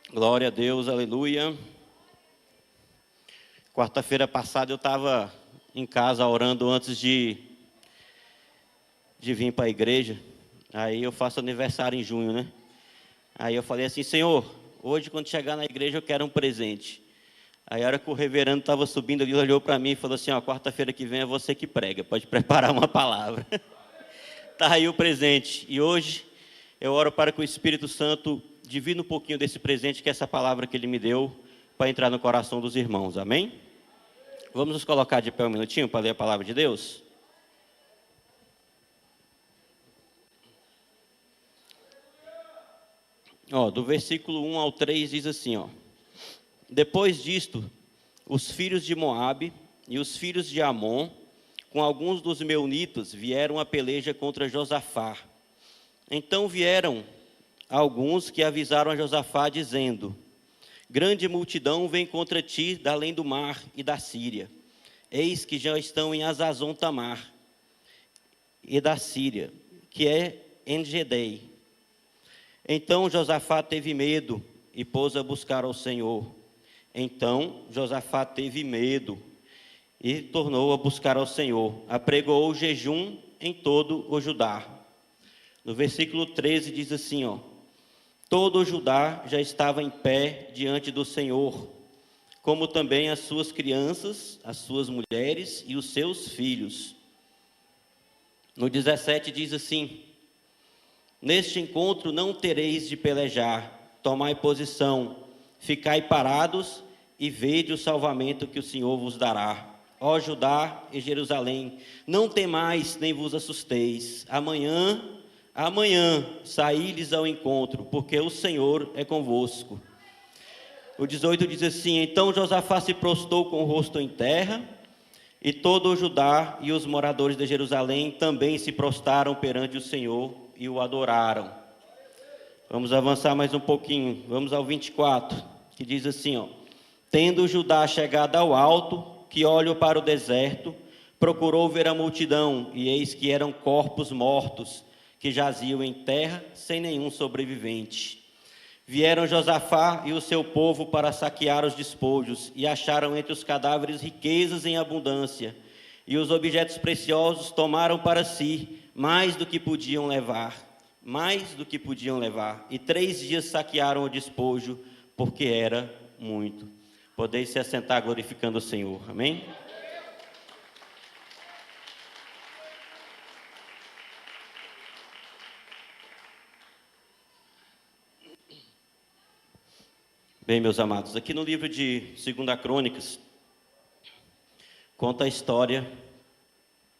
Glória a Deus, aleluia. Quarta-feira passada eu estava em casa orando antes de vir para a igreja. Aí eu faço aniversário em junho, né? Aí eu falei assim: Senhor, hoje quando chegar na igreja eu quero um presente. Aí a hora que o reverendo estava subindo, ele olhou para mim e falou assim: ó, quarta-feira que vem é você que prega, pode preparar uma palavra. Está aí o presente. E hoje eu oro para que o Espírito Santo divida um pouquinho desse presente, que é essa palavra que ele me deu, para entrar no coração dos irmãos, amém? Vamos nos colocar de pé um minutinho para ler a palavra de Deus? Do versículo 1 ao 3 diz assim, Depois disto, os filhos de Moabe e os filhos de Amon, com alguns dos meunitas, vieram a peleja contra Josafá. Então vieram alguns que avisaram a Josafá, dizendo: grande multidão vem contra ti da além do mar e da Síria. Eis que já estão em Azazon Tamar e da Síria, que é Engedei. Então Josafá teve medo e pôs a buscar ao Senhor. Então Josafá teve medo e tornou a buscar ao Senhor. Apregoou jejum em todo o Judá. No versículo 13 diz assim, todo o Judá já estava em pé diante do Senhor, como também as suas crianças, as suas mulheres e os seus filhos. No 17 diz assim: neste encontro não tereis de pelejar, tomai posição, ficai parados e vede o salvamento que o Senhor vos dará. Ó Judá e Jerusalém, não temais nem vos assusteis. Amanhã saí-lhes ao encontro, porque o Senhor é convosco. O 18 diz assim: então Josafá se prostrou com o rosto em terra, e todo o Judá e os moradores de Jerusalém também se prostraram perante o Senhor e o adoraram. Vamos avançar mais um pouquinho, vamos ao 24, que diz assim, tendo Judá chegado ao alto, que olhou para o deserto, procurou ver a multidão, e eis que eram corpos mortos, que jaziam em terra, sem nenhum sobrevivente. Vieram Josafá e o seu povo para saquear os despojos, e acharam entre os cadáveres riquezas em abundância, e os objetos preciosos tomaram para si mais do que podiam levar, e 3 dias saquearam o despojo, porque era muito. Podeis se assentar glorificando o Senhor, amém? Bem, meus amados, aqui no livro de 2 Crônicas,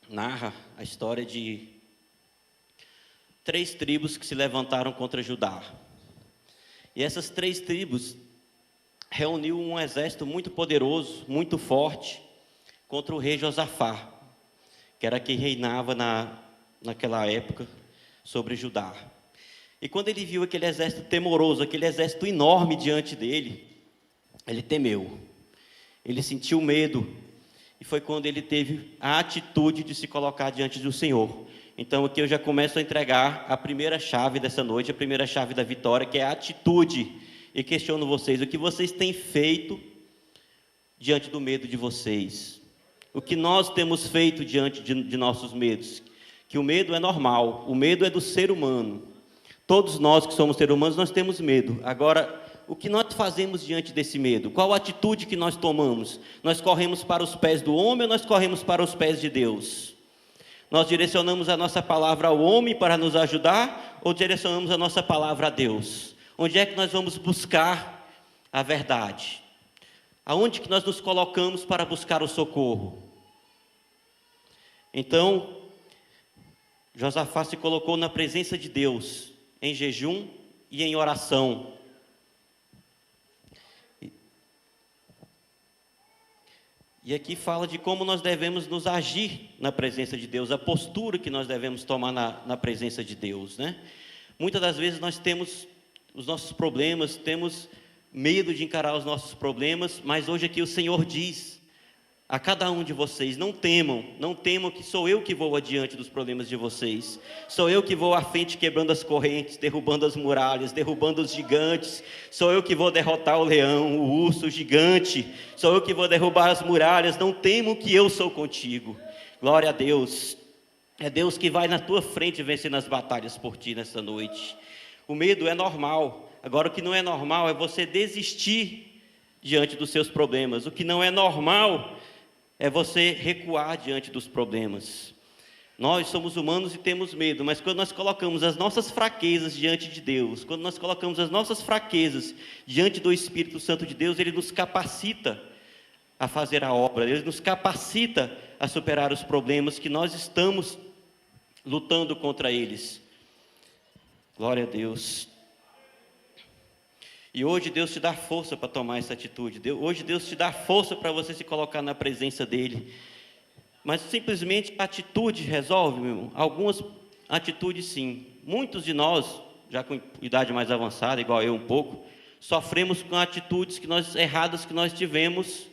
narra a história de 3 tribos que se levantaram contra Judá. E essas 3 tribos reuniu um exército muito poderoso, muito forte, contra o rei Josafá, que era quem reinava naquela época sobre Judá. E quando ele viu aquele exército temoroso, aquele exército enorme diante dele, ele temeu, ele sentiu medo, e foi quando ele teve a atitude de se colocar diante do Senhor. Então aqui eu já começo a entregar a primeira chave dessa noite, a primeira chave da vitória, que é a atitude. E questiono vocês, o que vocês têm feito diante do medo de vocês? O que nós temos feito diante de nossos medos? Que o medo é normal, o medo é do ser humano. Todos nós que somos seres humanos, nós temos medo. Agora, o que nós fazemos diante desse medo? Qual a atitude que nós tomamos? Nós corremos para os pés do homem ou nós corremos para os pés de Deus? Nós direcionamos a nossa palavra ao homem para nos ajudar ou direcionamos a nossa palavra a Deus? Onde é que nós vamos buscar a verdade? Aonde que nós nos colocamos para buscar o socorro? Então, Josafá se colocou na presença de Deus, em jejum e em oração. E aqui fala de como nós devemos nos agir na presença de Deus, a postura que nós devemos tomar na presença de Deus, né? Muitas das vezes nós temos os nossos problemas, temos medo de encarar os nossos problemas, mas hoje aqui o Senhor diz: a cada um de vocês: não temam que sou eu que vou adiante dos problemas de vocês. Sou eu que vou à frente quebrando as correntes, derrubando as muralhas, derrubando os gigantes. Sou eu que vou derrotar o leão, o urso, o gigante. Sou eu que vou derrubar as muralhas. Não temam que eu sou contigo. Glória a Deus. É Deus que vai na tua frente vencendo as batalhas por ti nessa noite. O medo é normal. Agora, o que não é normal é você desistir diante dos seus problemas. O que não é normal é você recuar diante dos problemas. Nós somos humanos e temos medo, mas quando nós colocamos as nossas fraquezas diante de Deus, quando nós colocamos as nossas fraquezas diante do Espírito Santo de Deus, Ele nos capacita a fazer a obra, Ele nos capacita a superar os problemas que nós estamos lutando contra eles. Glória a Deus. E hoje Deus te dá força para tomar essa atitude. Hoje Deus te dá força para você se colocar na presença dEle. Mas simplesmente a atitude resolve, meu irmão? Algumas atitudes sim. Muitos de nós, já com idade mais avançada, igual eu um pouco, sofremos com atitudes erradas que nós tivemos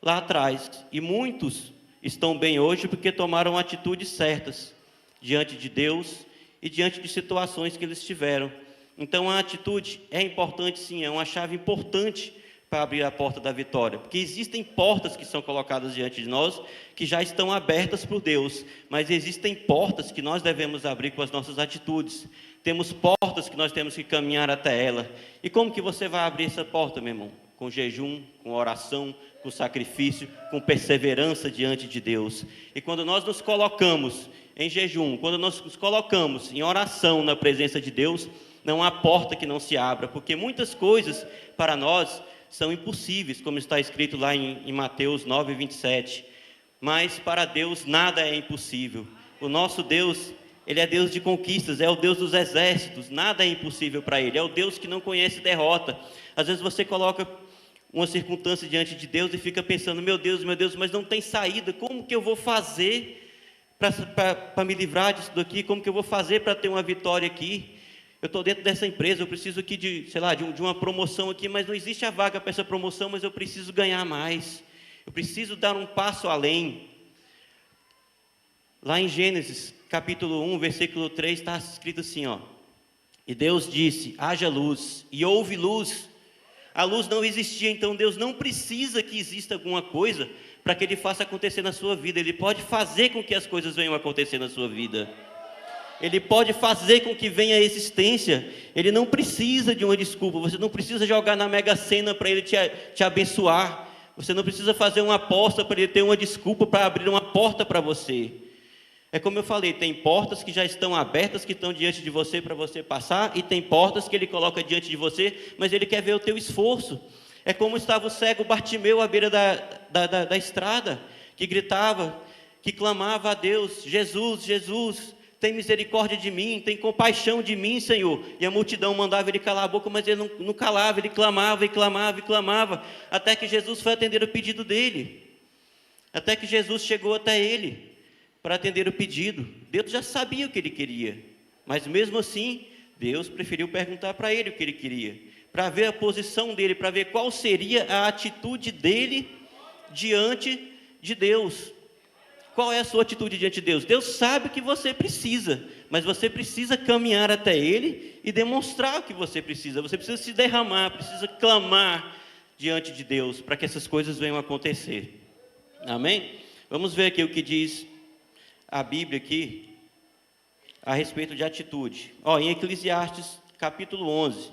lá atrás. E muitos estão bem hoje porque tomaram atitudes certas diante de Deus e diante de situações que eles tiveram. Então a atitude é importante sim, é uma chave importante para abrir a porta da vitória, porque existem portas que são colocadas diante de nós, que já estão abertas por Deus, mas existem portas que nós devemos abrir com as nossas atitudes. Temos portas que nós temos que caminhar até ela. E como que você vai abrir essa porta, meu irmão? Com jejum, com oração, com sacrifício, com perseverança diante de Deus. E quando nós nos colocamos em jejum, quando nós nos colocamos em oração na presença de Deus, não há porta que não se abra, porque muitas coisas para nós são impossíveis, como está escrito lá em Mateus 9, 27. Mas para Deus nada é impossível. O nosso Deus, Ele é Deus de conquistas, é o Deus dos exércitos, nada é impossível para Ele, é o Deus que não conhece derrota. Às vezes você coloca uma circunstância diante de Deus e fica pensando: meu Deus, mas não tem saída, como que eu vou fazer para me livrar disso daqui? Como que eu vou fazer para ter uma vitória aqui? Eu estou dentro dessa empresa, eu preciso aqui de uma promoção aqui, mas não existe a vaga para essa promoção, mas eu preciso ganhar mais. Eu preciso dar um passo além. Lá em Gênesis, capítulo 1, versículo 3, está escrito assim, ó: e Deus disse: haja luz, e houve luz. A luz não existia, então Deus não precisa que exista alguma coisa para que Ele faça acontecer na sua vida. Ele pode fazer com que as coisas venham a acontecer na sua vida. Ele pode fazer com que venha a existência. Ele não precisa de uma desculpa. Você não precisa jogar na Mega Sena para Ele te abençoar. Você não precisa fazer uma aposta para Ele ter uma desculpa para abrir uma porta para você. É como eu falei, tem portas que já estão abertas, que estão diante de você para você passar, e tem portas que Ele coloca diante de você, mas Ele quer ver o teu esforço. É como estava o cego Bartimeu à beira da estrada, que gritava, que clamava a Deus: Jesus, Jesus, tem misericórdia de mim, tem compaixão de mim, Senhor. E a multidão mandava ele calar a boca, mas ele não calava, ele clamava e clamava e clamava, até que Jesus foi atender o pedido dele. Até que Jesus chegou até ele para atender o pedido. Deus já sabia o que ele queria, mas mesmo assim, Deus preferiu perguntar para ele o que ele queria, para ver a posição dele, para ver qual seria a atitude dele diante de Deus. Qual é a sua atitude diante de Deus? Deus sabe o que você precisa, mas você precisa caminhar até Ele e demonstrar o que você precisa. Você precisa se derramar, precisa clamar diante de Deus para que essas coisas venham a acontecer. Amém? Vamos ver aqui o que diz a Bíblia aqui a respeito de atitude. Em Eclesiastes capítulo 11,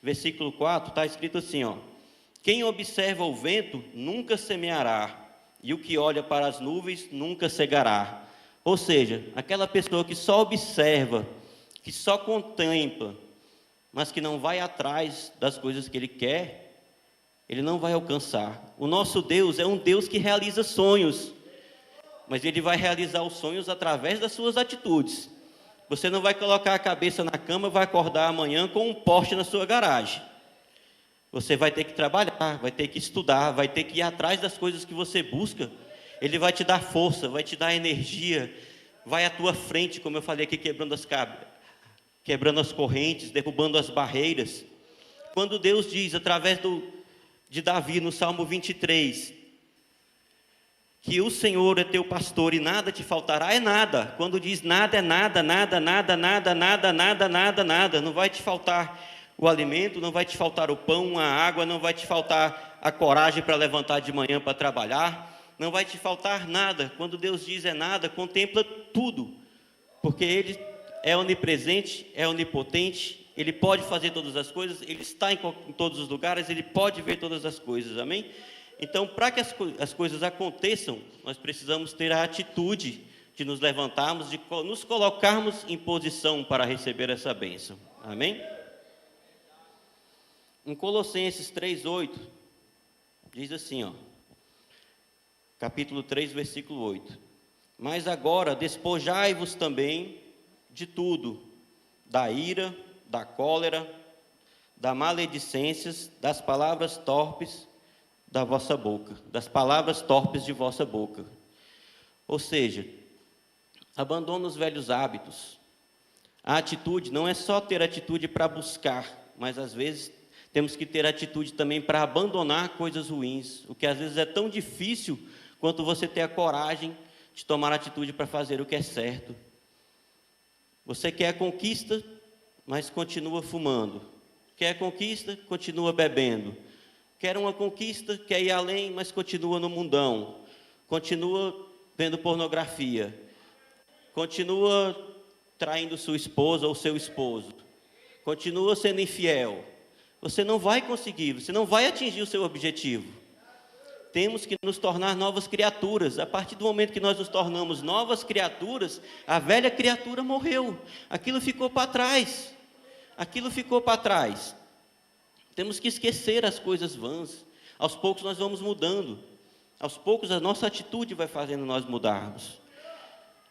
versículo 4, está escrito assim, quem observa o vento nunca semeará, e o que olha para as nuvens nunca cegará. Ou seja, aquela pessoa que só observa, que só contempla, mas que não vai atrás das coisas que ele quer, ele não vai alcançar. O nosso Deus é um Deus que realiza sonhos, mas Ele vai realizar os sonhos através das suas atitudes. Você não vai colocar a cabeça na cama e vai acordar amanhã com um Porsche na sua garagem. Você vai ter que trabalhar, vai ter que estudar, vai ter que ir atrás das coisas que você busca. Ele vai te dar força, vai te dar energia, vai à tua frente, como eu falei aqui, quebrando as correntes, derrubando as barreiras. Quando Deus diz, através de Davi, no Salmo 23, que o Senhor é teu pastor e nada te faltará, é nada. Quando diz nada, é nada, nada, nada, nada, nada, nada, nada, nada. Não vai te faltar o alimento, não vai te faltar o pão, a água, não vai te faltar a coragem para levantar de manhã para trabalhar, não vai te faltar nada. Quando Deus diz é nada, contempla tudo, porque Ele é onipresente, é onipotente, Ele pode fazer todas as coisas, Ele está em todos os lugares, Ele pode ver todas as coisas, amém? Então, para que as coisas aconteçam, nós precisamos ter a atitude de nos levantarmos, de nos colocarmos em posição para receber essa bênção, amém? Em Colossenses 3:8, diz assim, ó, capítulo 3, versículo 8: mas agora despojai-vos também de tudo, da ira, da cólera, da maledicências, das palavras torpes da vossa boca, das palavras torpes de vossa boca. Ou seja, abandona os velhos hábitos. A atitude não é só ter atitude para buscar, mas às vezes temos que ter atitude também para abandonar coisas ruins, o que às vezes é tão difícil quanto você ter a coragem de tomar atitude para fazer o que é certo. Você quer a conquista, mas continua fumando. Quer a conquista, continua bebendo. Quer uma conquista, quer ir além, mas continua no mundão. Continua vendo pornografia. Continua traindo sua esposa ou seu esposo. Continua sendo infiel. Você não vai conseguir, você não vai atingir o seu objetivo. Temos que nos tornar novas criaturas. A partir do momento que nós nos tornamos novas criaturas, a velha criatura morreu. Aquilo ficou para trás. Aquilo ficou para trás. Temos que esquecer as coisas vãs. Aos poucos nós vamos mudando. Aos poucos a nossa atitude vai fazendo nós mudarmos.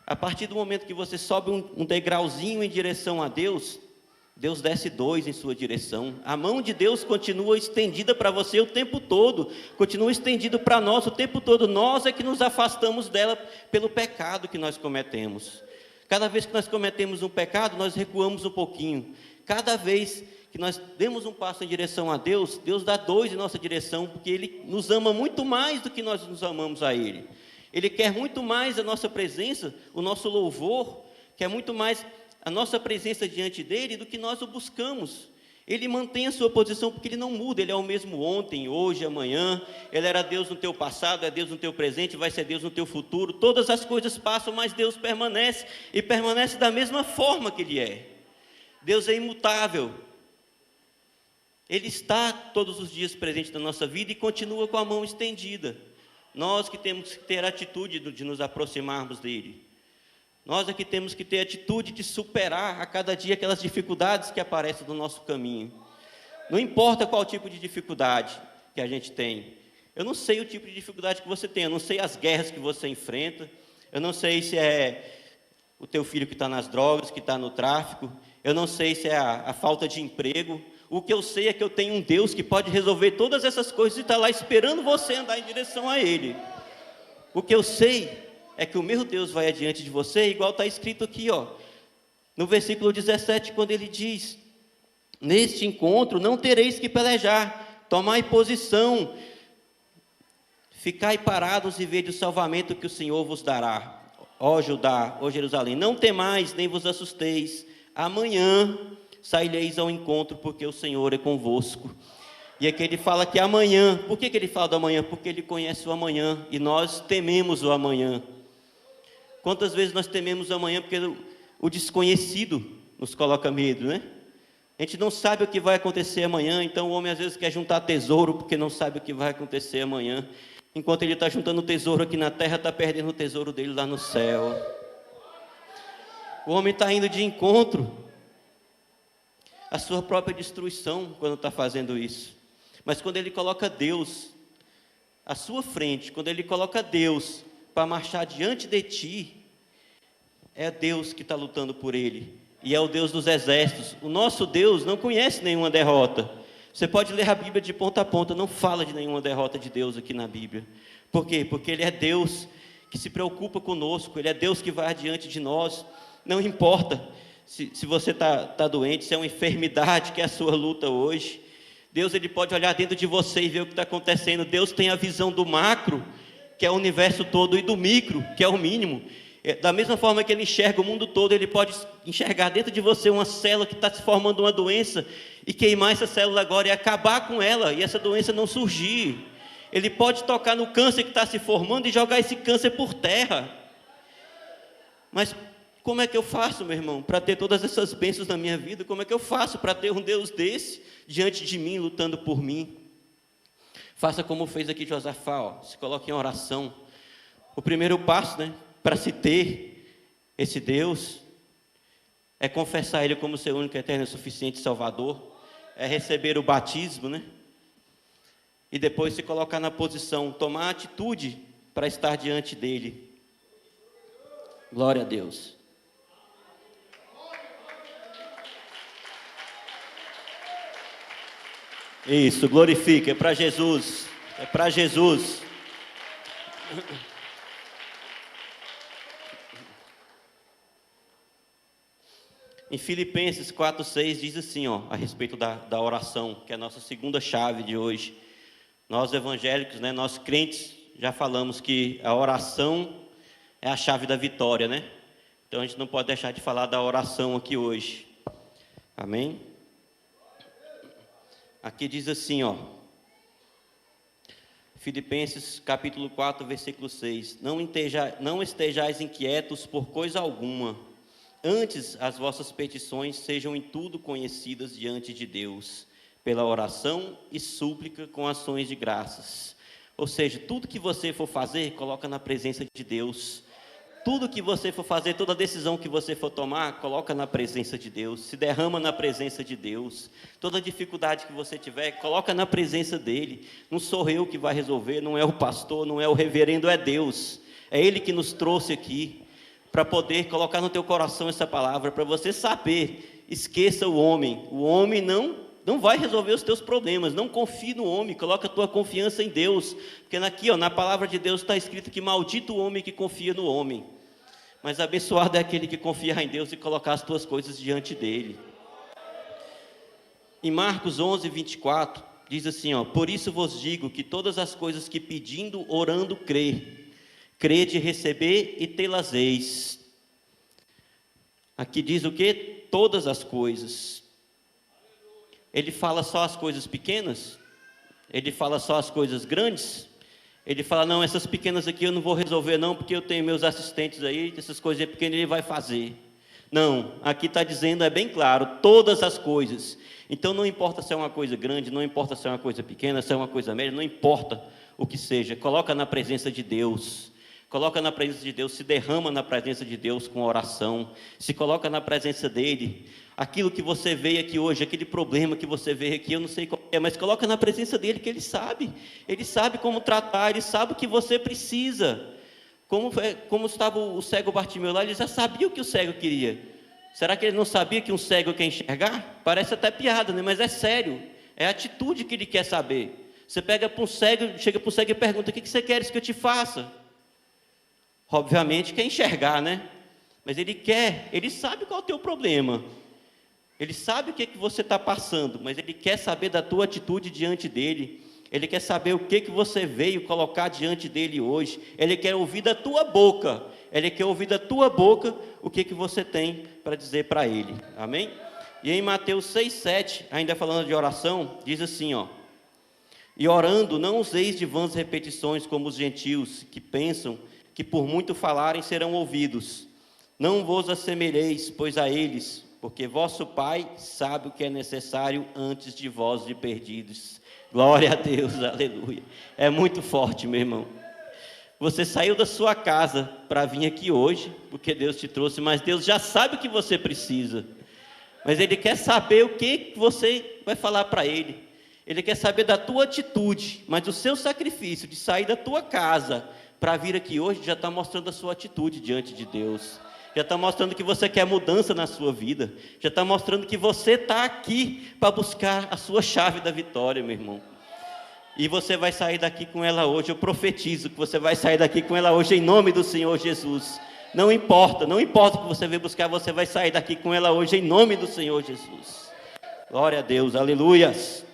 A partir do momento que você sobe um degrauzinho em direção a Deus, Deus desce 2 em sua direção. A mão de Deus continua estendida para você o tempo todo, continua estendida para nós o tempo todo. Nós é que nos afastamos dela pelo pecado que nós cometemos. Cada vez que nós cometemos um pecado, nós recuamos um pouquinho. Cada vez que nós demos um passo em direção a Deus, Deus dá 2 em nossa direção, porque Ele nos ama muito mais do que nós nos amamos a Ele. Ele quer muito mais a nossa presença, o nosso louvor, quer muito mais a nossa presença diante dEle do que nós o buscamos. Ele mantém a sua posição porque Ele não muda. Ele é o mesmo ontem, hoje, amanhã. Ele era Deus no teu passado, é Deus no teu presente, vai ser Deus no teu futuro. Todas as coisas passam, mas Deus permanece, e permanece da mesma forma que Ele é. Deus é imutável. Ele está todos os dias presente na nossa vida e continua com a mão estendida. Nós que temos que ter a atitude de nos aproximarmos dEle. Nós é que temos que ter a atitude de superar a cada dia aquelas dificuldades que aparecem no nosso caminho. Não importa qual tipo de dificuldade que a gente tem. Eu não sei o tipo de dificuldade que você tem, eu não sei as guerras que você enfrenta, eu não sei se é o teu filho que está nas drogas, que está no tráfico, eu não sei se é a falta de emprego. O que eu sei é que eu tenho um Deus que pode resolver todas essas coisas e está lá esperando você andar em direção a Ele. O que eu sei é que o meu Deus vai adiante de você, igual está escrito aqui, ó, no versículo 17, quando ele diz: neste encontro não tereis que pelejar, tomai posição, ficai parados e vede o salvamento que o Senhor vos dará, ó Judá, ó Jerusalém, não temais, nem vos assusteis, amanhã saireis ao encontro, porque o Senhor é convosco. E aqui ele fala que amanhã, por que ele fala do amanhã? Porque ele conhece o amanhã, e nós tememos o amanhã. Quantas vezes nós tememos o amanhã porque o desconhecido nos coloca medo, né? A gente não sabe o que vai acontecer amanhã, então o homem às vezes quer juntar tesouro porque não sabe o que vai acontecer amanhã. Enquanto ele está juntando tesouro aqui na terra, está perdendo o tesouro dele lá no céu. O homem está indo de encontro à sua própria destruição quando está fazendo isso. Mas quando ele coloca Deus à sua frente, quando ele coloca Deus para marchar diante de ti, é Deus que está lutando por ele, e é o Deus dos exércitos. O nosso Deus não conhece nenhuma derrota. Você pode ler a Bíblia de ponta a ponta, não fala de nenhuma derrota de Deus aqui na Bíblia. Por quê? Porque Ele é Deus que se preocupa conosco, Ele é Deus que vai adiante de nós. Não importa se você está doente, se é uma enfermidade que é a sua luta hoje. Deus, Ele pode olhar dentro de você e ver o que está acontecendo. Deus tem a visão do macro, que é o universo todo, e do micro, que é o mínimo. Da mesma forma que ele enxerga o mundo todo, ele pode enxergar dentro de você uma célula que está se formando uma doença, e queimar essa célula agora e acabar com ela, e essa doença não surgir. Ele pode tocar no câncer que está se formando e jogar esse câncer por terra. Mas como é que eu faço, meu irmão, para ter todas essas bênçãos na minha vida? Como é que eu faço para ter um Deus desse diante de mim, lutando por mim? Faça como fez aqui Josafá, ó, se coloque em oração. O primeiro passo, para se ter esse Deus, é confessar Ele como seu único, eterno e suficiente Salvador, é receber o batismo, e depois se colocar na posição, tomar atitude para estar diante dEle. Glória a Deus. Isso, glorifica, é para Jesus, é para Jesus. Em Filipenses 4:6 diz assim, a respeito da oração, que é a nossa segunda chave de hoje. Nós evangélicos, nós crentes, já falamos que a oração é a chave da vitória, Então a gente não pode deixar de falar da oração aqui hoje. Amém? Aqui diz assim, Filipenses capítulo 4, versículo 6. Não estejais inquietos por coisa alguma, antes as vossas petições sejam em tudo conhecidas diante de Deus, pela oração e súplica com ações de graças. Ou seja, tudo que você for fazer, coloca na presença de Deus. Tudo que você for fazer, toda decisão que você for tomar, coloca na presença de Deus, se derrama na presença de Deus. Toda dificuldade que você tiver, coloca na presença dEle. Não sou eu que vai resolver, não é o pastor, não é o reverendo, é Deus. É Ele que nos trouxe aqui, para poder colocar no teu coração essa palavra, para você saber, esqueça o homem não vai resolver os teus problemas, não confie no homem, coloca a tua confiança em Deus, porque aqui, na palavra de Deus está escrito que maldito o homem que confia no homem, mas abençoado é aquele que confia em Deus e colocar as tuas coisas diante dEle. Em Marcos 11, 24, diz assim, por isso vos digo que todas as coisas que pedindo, orando, crede receber e tê-las eis. Aqui diz o que? Todas as coisas. Ele fala só as coisas pequenas? Ele fala só as coisas grandes? Ele fala, não, essas pequenas aqui eu não vou resolver não, porque eu tenho meus assistentes aí, essas coisas pequenas ele vai fazer. Não, aqui está dizendo, é bem claro, todas as coisas. Então não importa se é uma coisa grande, não importa se é uma coisa pequena, se é uma coisa média, não importa o que seja, coloca na presença de Deus. Coloca na presença de Deus, se derrama na presença de Deus com oração, se coloca na presença dEle. Aquilo que você veio aqui hoje, aquele problema que você veio aqui, eu não sei qual é, mas coloca na presença dEle, que Ele sabe como tratar, Ele sabe o que você precisa. Como estava o cego Bartimeu lá, ele já sabia o que o cego queria. Será que ele não sabia que um cego quer enxergar? Parece até piada, mas é sério, é a atitude que ele quer saber. Você pega para um cego, chega para um cego e pergunta, o que você quer que eu te faça? Obviamente quer enxergar, mas ele sabe qual é o teu problema, ele sabe o que você está passando, mas ele quer saber da tua atitude diante dele, ele quer saber o que você veio colocar diante dele hoje, ele quer ouvir da tua boca, o que você tem para dizer para ele, amém? E em Mateus 6,7, ainda falando de oração, diz assim, e orando não useis de vãs repetições como os gentios, que pensam que por muito falarem serão ouvidos. Não vos assemelheis, pois a eles, porque vosso Pai sabe o que é necessário antes de vós de perdidos. Glória a Deus, aleluia. É muito forte, meu irmão. Você saiu da sua casa para vir aqui hoje, porque Deus te trouxe, mas Deus já sabe o que você precisa. Mas Ele quer saber o que você vai falar para Ele. Ele quer saber da tua atitude, mas o seu sacrifício de sair da tua casa para vir aqui hoje, já está mostrando a sua atitude diante de Deus, já está mostrando que você quer mudança na sua vida, já está mostrando que você está aqui para buscar a sua chave da vitória, meu irmão, e você vai sair daqui com ela hoje, eu profetizo que você vai sair daqui com ela hoje, em nome do Senhor Jesus, não importa o que você veio buscar, você vai sair daqui com ela hoje, em nome do Senhor Jesus, glória a Deus, aleluias,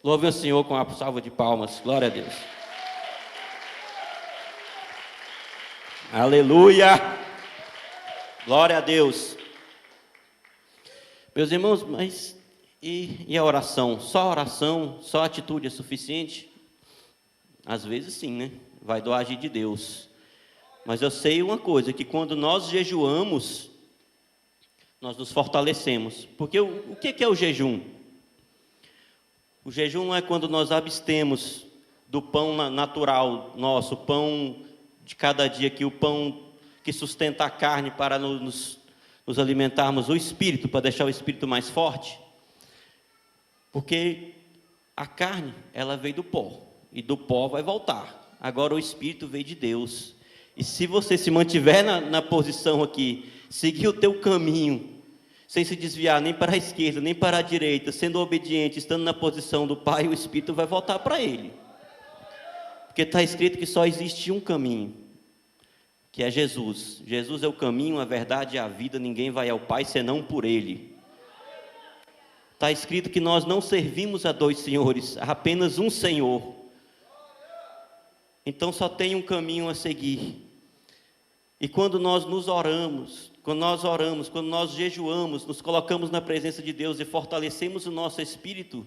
louve o Senhor com uma salva de palmas, glória a Deus. Aleluia! Glória a Deus. Meus irmãos, mas e a oração? Só a atitude é suficiente? Às vezes sim, né? Vai do agir de Deus. Mas eu sei uma coisa, que quando nós jejuamos, nós nos fortalecemos. Porque o que é o jejum? O jejum é quando nós abstemos do pão natural nosso, o pão de cada dia, que o pão que sustenta a carne para nos alimentarmos o espírito, para deixar o espírito mais forte. Porque a carne, ela veio do pó, e do pó vai voltar. Agora o espírito veio de Deus. E se você se mantiver na posição aqui, seguir o teu caminho, sem se desviar nem para a esquerda, nem para a direita, sendo obediente, estando na posição do Pai, o espírito vai voltar para Ele. Porque está escrito que só existe um caminho, que é Jesus. Jesus é o caminho, a verdade e a vida, ninguém vai ao Pai senão por Ele. Está escrito que nós não servimos a dois senhores, há apenas um Senhor. Então só tem um caminho a seguir. E quando nós oramos, quando nós jejuamos, nos colocamos na presença de Deus e fortalecemos o nosso espírito,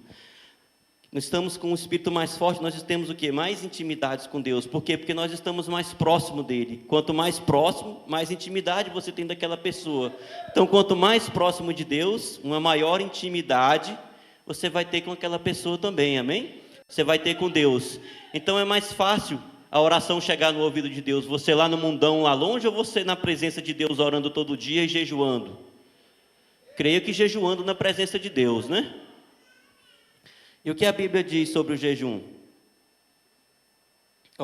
nós estamos com um espírito mais forte, nós temos o quê? Mais intimidades com Deus. Por quê? Porque nós estamos mais próximo dEle. Quanto mais próximo, mais intimidade você tem daquela pessoa. Então, quanto mais próximo de Deus, uma maior intimidade você vai ter com aquela pessoa também, amém? Você vai ter com Deus. Então, é mais fácil a oração chegar no ouvido de Deus, você lá no mundão, lá longe, ou você na presença de Deus, orando todo dia e jejuando? Creio que jejuando na presença de Deus, né? E o que a Bíblia diz sobre o jejum?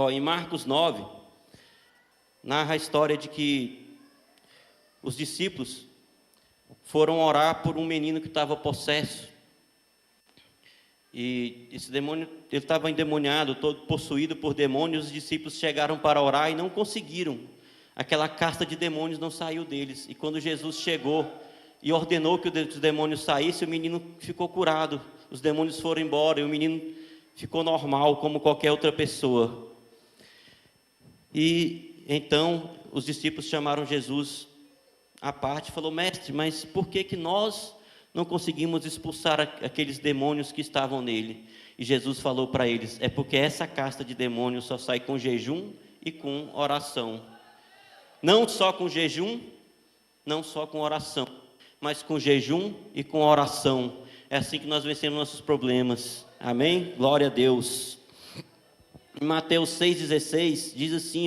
Em Marcos 9, narra a história de que os discípulos foram orar por um menino que estava possesso. E esse demônio, ele estava endemoniado, todo possuído por demônios. Os discípulos chegaram para orar e não conseguiram. Aquela casta de demônios não saiu deles. E quando Jesus chegou e ordenou que os demônios saíssem, o menino ficou curado. Os demônios foram embora e o menino ficou normal, como qualquer outra pessoa. E então os discípulos chamaram Jesus à parte e falou: mestre, mas por que nós não conseguimos expulsar aqueles demônios que estavam nele? E Jesus falou para eles: é porque essa casta de demônios só sai com jejum e com oração. Não só com jejum, não só com oração, mas com jejum e com oração. É assim que nós vencemos nossos problemas. Amém? Glória a Deus. Em Mateus 6,16 diz assim,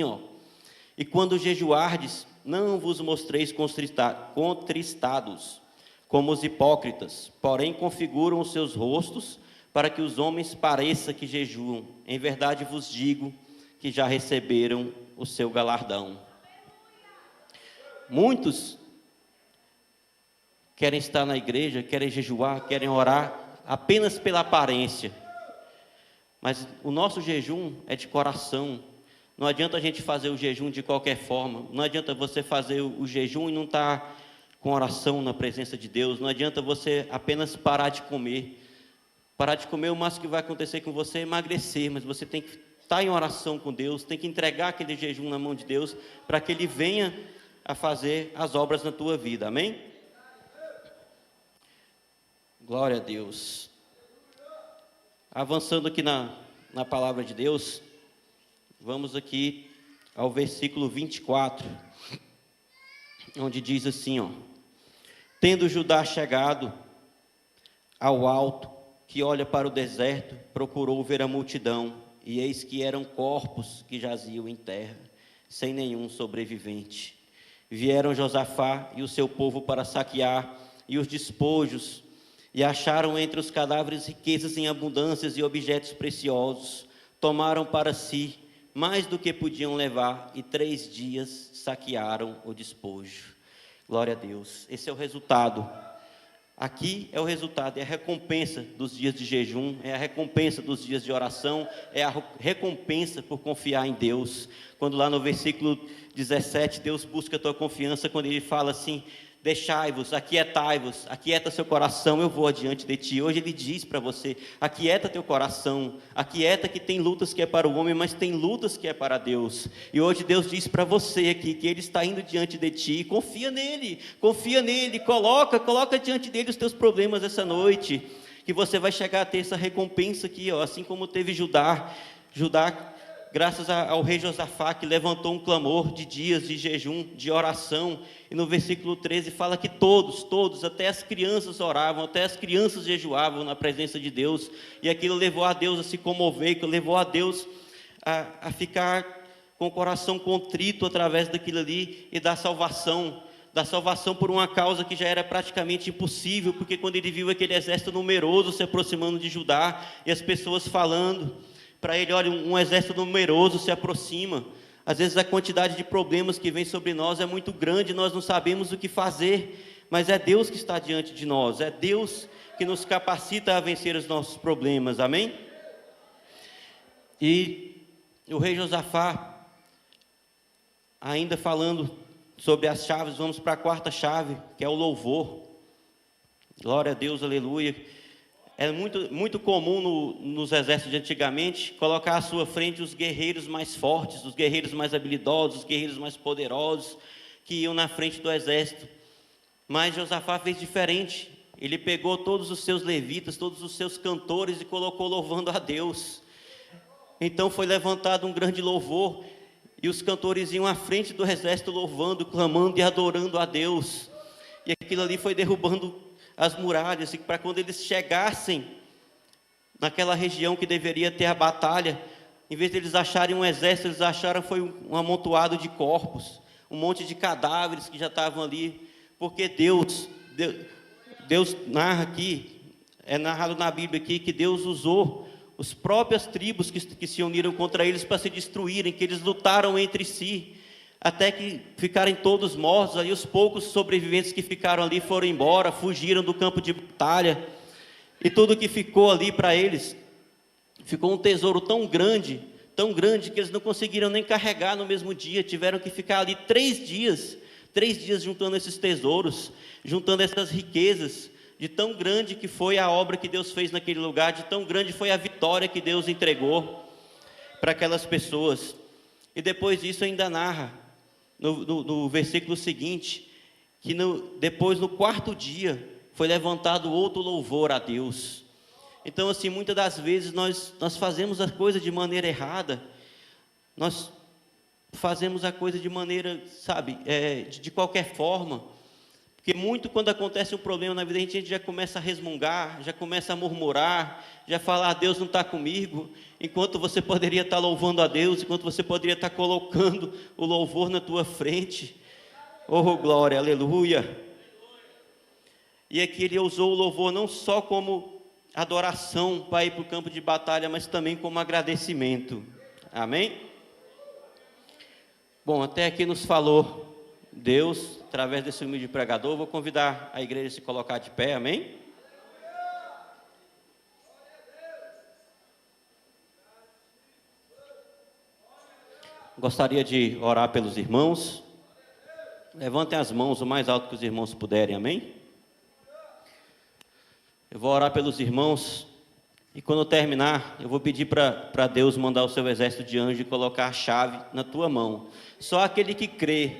e quando jejuardes, não vos mostreis contristados, como os hipócritas, porém configuram os seus rostos, para que os homens pareça que jejuam. Em verdade vos digo que já receberam o seu galardão. Muitos querem estar na igreja, querem jejuar, querem orar apenas pela aparência. Mas o nosso jejum é de coração. Não adianta a gente fazer o jejum de qualquer forma. Não adianta você fazer o jejum e não estar com oração na presença de Deus. Não adianta você apenas parar de comer. Parar de comer, o máximo que vai acontecer com você é emagrecer. Mas você tem que estar em oração com Deus, tem que entregar aquele jejum na mão de Deus, para que Ele venha a fazer as obras na tua vida. Amém? Glória a Deus. Avançando aqui na palavra de Deus, vamos aqui ao versículo 24, onde diz assim, tendo Judá chegado ao alto, que olha para o deserto, procurou ver a multidão, e eis que eram corpos que jaziam em terra, sem nenhum sobrevivente. Vieram Josafá e o seu povo para saquear, e os despojos, e acharam entre os cadáveres riquezas em abundâncias e objetos preciosos. Tomaram para si mais do que podiam levar, e 3 dias saquearam o despojo. Glória a Deus. Esse é o resultado. Aqui é o resultado, é a recompensa dos dias de jejum, é a recompensa dos dias de oração, é a recompensa por confiar em Deus. Quando lá no versículo 17, Deus busca a tua confiança, quando Ele fala assim: deixai-vos, aquietai-vos, aquieta seu coração, eu vou adiante de ti. Hoje ele diz para você, aquieta teu coração, aquieta que tem lutas que é para o homem, mas tem lutas que é para Deus. E hoje Deus diz para você aqui, que Ele está indo diante de ti, confia nele, coloca diante dele os teus problemas essa noite, que você vai chegar a ter essa recompensa aqui, ó, assim como teve Judá, graças ao rei Josafá, que levantou um clamor de dias de jejum, de oração, e no versículo 13 fala que todos, até as crianças oravam, até as crianças jejuavam na presença de Deus, e aquilo levou a Deus a se comover, levou a Deus a ficar com o coração contrito através daquilo ali, e da salvação por uma causa que já era praticamente impossível, porque quando ele viu aquele exército numeroso se aproximando de Judá, e as pessoas falando para ele, olha, um exército numeroso se aproxima. Às vezes a quantidade de problemas que vem sobre nós é muito grande, nós não sabemos o que fazer, mas é Deus que está diante de nós, é Deus que nos capacita a vencer os nossos problemas, amém? E o rei Josafá, ainda falando sobre as chaves, vamos para a quarta chave, que é o louvor. Glória a Deus, aleluia. É muito comum nos exércitos de antigamente colocar à sua frente os guerreiros mais fortes, os guerreiros mais habilidosos, os guerreiros mais poderosos, que iam na frente do exército. Mas Josafá fez diferente. Ele pegou todos os seus levitas, todos os seus cantores e colocou louvando a Deus. Então foi levantado um grande louvor, e os cantores iam à frente do exército louvando, clamando e adorando a Deus. E aquilo ali foi derrubando as muralhas, e para quando eles chegassem naquela região que deveria ter a batalha, em vez de eles acharem um exército, eles acharam foi um amontoado de corpos, um monte de cadáveres que já estavam ali, porque Deus narra aqui, é narrado na Bíblia aqui, que Deus usou as próprias tribos que se uniram contra eles para se destruírem, que eles lutaram entre si, até que ficarem todos mortos. Aí os poucos sobreviventes que ficaram ali foram embora, fugiram do campo de batalha, e tudo que ficou ali para eles, ficou um tesouro tão grande, que eles não conseguiram nem carregar no mesmo dia, tiveram que ficar ali 3 dias juntando esses tesouros, juntando essas riquezas, de tão grande que foi a obra que Deus fez naquele lugar, de tão grande foi a vitória que Deus entregou para aquelas pessoas. E depois disso ainda narra, no versículo seguinte, que depois no 4º dia, foi levantado outro louvor a Deus. Então assim, muitas das vezes nós fazemos a coisa de maneira errada, nós fazemos a coisa de maneira, de qualquer forma, porque muito quando acontece um problema na vida, a gente já começa a resmungar, já começa a murmurar, já fala, Deus não está comigo, enquanto você poderia estar louvando a Deus, enquanto você poderia estar colocando o louvor na tua frente. Oh, glória, aleluia. E aqui ele usou o louvor não só como adoração para ir para o campo de batalha, mas também como agradecimento. Amém? Bom, até aqui nos falou Deus, através desse humilde pregador. Vou convidar a igreja a se colocar de pé, amém? Gostaria de orar pelos irmãos. Levantem as mãos o mais alto que os irmãos puderem, amém? Eu vou orar pelos irmãos, e quando eu terminar, eu vou pedir para Deus mandar o seu exército de anjos e colocar a chave na tua mão. Só aquele que crê,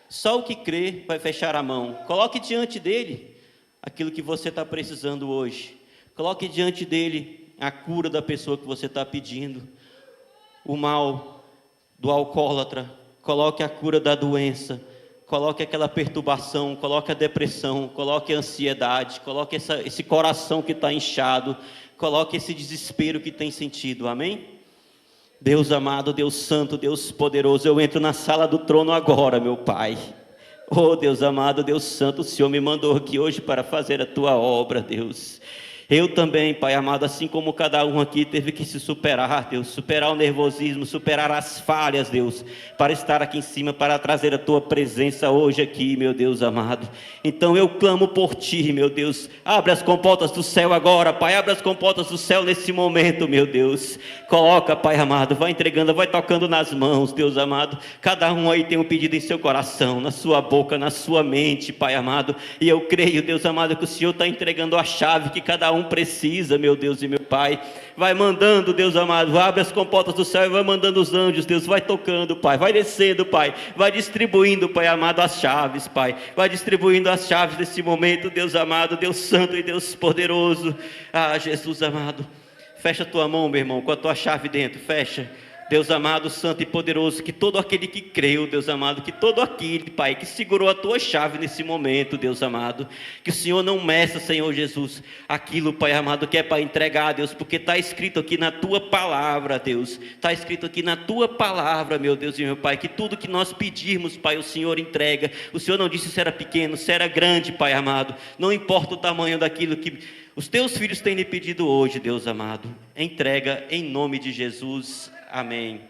só o que crê vai fechar a mão. Coloque diante dele aquilo que você está precisando hoje. Coloque diante dele a cura da pessoa que você está pedindo, o mal do alcoólatra, coloque a cura da doença, coloque aquela perturbação, coloque a depressão, coloque a ansiedade, coloque esse coração que está inchado, coloque esse desespero que tem sentido, amém? Deus amado, Deus santo, Deus poderoso, eu entro na sala do trono agora, meu Pai. Oh Deus amado, Deus santo, o Senhor me mandou aqui hoje para fazer a tua obra, Deus. Eu também, Pai amado, assim como cada um aqui teve que se superar, Deus, superar o nervosismo, superar as falhas, Deus, para estar aqui em cima, para trazer a Tua presença hoje aqui, meu Deus amado. Então eu clamo por Ti, meu Deus, abre as comportas do céu agora, Pai, abre as comportas do céu nesse momento, meu Deus. Coloca, Pai amado, vai entregando, vai tocando nas mãos, Deus amado. Cada um aí tem um pedido em seu coração, na sua boca, na sua mente, Pai amado. E eu creio, Deus amado, que o Senhor está entregando a chave que cada um precisa, meu Deus e meu Pai. Vai mandando, Deus amado, abre as comportas do céu e vai mandando os anjos, Deus, vai tocando, Pai, vai descendo, Pai, vai distribuindo, Pai amado, as chaves, Pai, vai distribuindo as chaves desse momento, Deus amado, Deus santo e Deus poderoso. Ah, Jesus amado, fecha a tua mão, meu irmão, com a tua chave dentro, fecha. Deus amado, santo e poderoso, que todo aquele que creu, Deus amado, que todo aquele, Pai, que segurou a tua chave nesse momento, Deus amado, que o Senhor não meça, Senhor Jesus, aquilo, Pai amado, que é para entregar, Deus, porque está escrito aqui na tua palavra, Deus, está escrito aqui na tua palavra, meu Deus e meu Pai, que tudo que nós pedirmos, Pai, o Senhor entrega. O Senhor não disse se era pequeno, se era grande, Pai amado, não importa o tamanho daquilo que os teus filhos têm lhe pedido hoje, Deus amado, entrega em nome de Jesus. Amém.